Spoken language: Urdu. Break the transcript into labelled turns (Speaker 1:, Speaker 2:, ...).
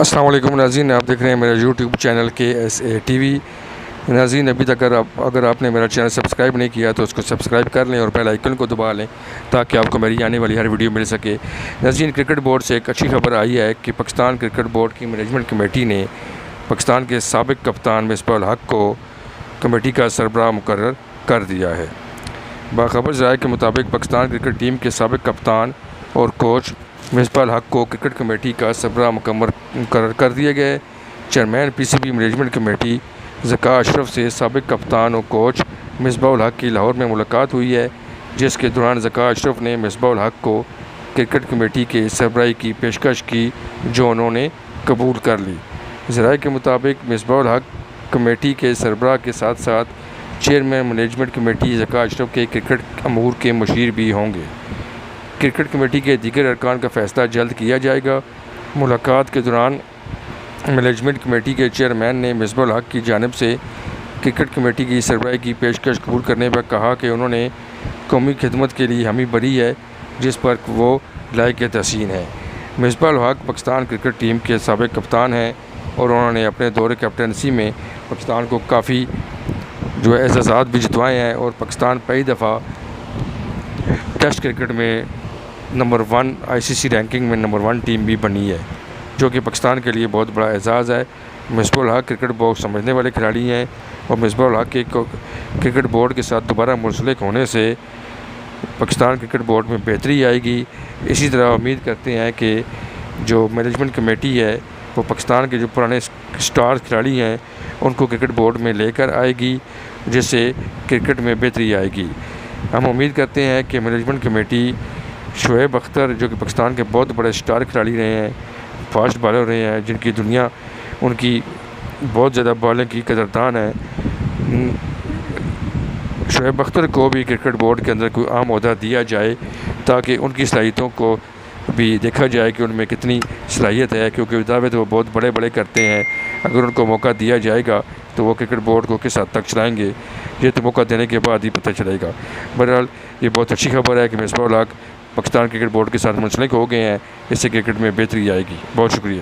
Speaker 1: السلام علیکم ناظرین، آپ دیکھ رہے ہیں میرا یوٹیوب چینل KSA TV۔ ناظرین، ابھی تک اگر آپ نے میرا چینل سبسکرائب نہیں کیا تو اس کو سبسکرائب کر لیں اور بیل آئیکن کو دبا لیں تاکہ آپ کو میری آنے والی ہر ویڈیو مل سکے۔ ناظرین، کرکٹ بورڈ سے ایک اچھی خبر آئی ہے کہ پاکستان کرکٹ بورڈ کی مینجمنٹ کمیٹی نے پاکستان کے سابق کپتان مصباح الحق کو کمیٹی کا سربراہ مقرر کر دیا ہے۔ باخبر ذرائع کے مطابق پاکستان کرکٹ ٹیم کے سابق کپتان اور کوچ مصباح الحق کو کرکٹ کمیٹی کا سربراہ مقرر کر دیا گیا ہے۔ Chairman PCB management committee Zaka Ashraf سے سابق کپتان اور کوچ مصباح الحق کی لاہور میں ملاقات ہوئی ہے، جس کے دوران ذکاء اشرف نے مصباح الحق کو کرکٹ کمیٹی کے سربراہی کی پیشکش کی، جو انہوں نے قبول کر لی۔ ذرائع کے مطابق مصباح الحق کمیٹی کے سربراہ کے ساتھ ساتھ چیئرمین مینجمنٹ کمیٹی ذکاء اشرف کے کرکٹ امور کے مشیر بھی ہوں گے۔ کرکٹ کمیٹی کے دیگر ارکان کا فیصلہ جلد کیا جائے گا۔ ملاقات کے دوران مینجمنٹ کمیٹی کے چیئرمین نے مصباح الحق کی جانب سے کرکٹ کمیٹی کی سربراہی کی پیشکش قبول کرنے پر کہا کہ انہوں نے قومی خدمت کے لیے حامی بھری ہے، جس پر وہ لائق تحسین ہے۔ مصباح الحق پاکستان کرکٹ ٹیم کے سابق کپتان ہیں اور انہوں نے اپنے دور کیپٹنسی میں پاکستان کو کافی اعزازات بھی جتوائے ہیں اور پاکستان پہلی دفعہ ٹیسٹ کرکٹ میں نمبر 1 ICC رینکنگ میں نمبر 1 ٹیم بھی بنی ہے، جو کہ پاکستان کے لیے بہت بڑا اعزاز ہے۔ مصباح الحق کرکٹ بہت سمجھنے والے کھلاڑی ہیں اور مصباح الحق کے کرکٹ بورڈ کے ساتھ دوبارہ منسلک ہونے سے پاکستان کرکٹ بورڈ میں بہتری آئے گی۔ اسی طرح امید کرتے ہیں کہ جو مینجمنٹ کمیٹی ہے وہ پاکستان کے جو پرانے سٹار کھلاڑی ہیں ان کو کرکٹ بورڈ میں لے کر آئے گی، جس سے کرکٹ میں بہتری آئے گی۔ ہم امید کرتے ہیں کہ مینجمنٹ کمیٹی شعیب اختر، جو کہ پاکستان کے بہت بڑے سٹار کھلاڑی رہے ہیں، فاسٹ بالر رہے ہیں، جن کی دنیا ان کی بہت زیادہ بالنگ کی قدردان ہے، شعیب اختر کو بھی کرکٹ بورڈ کے اندر کوئی عام عہدہ دیا جائے تاکہ ان کی صلاحیتوں کو بھی دیکھا جائے کہ ان میں کتنی صلاحیت ہے، کیونکہ دعوے تو وہ بہت بڑے بڑے کرتے ہیں۔ اگر ان کو موقع دیا جائے گا تو وہ کرکٹ بورڈ کو کس حد تک چلائیں گے، یہ تو موقع دینے کے بعد ہی پتہ چلے گا۔ بہرحال یہ بہت اچھی خبر ہے کہ مصباح الحق پاکستان کرکٹ بورڈ کے ساتھ منسلک ہو گئے ہیں، اس سے کرکٹ میں بہتری آئے گی۔ بہت شکریہ۔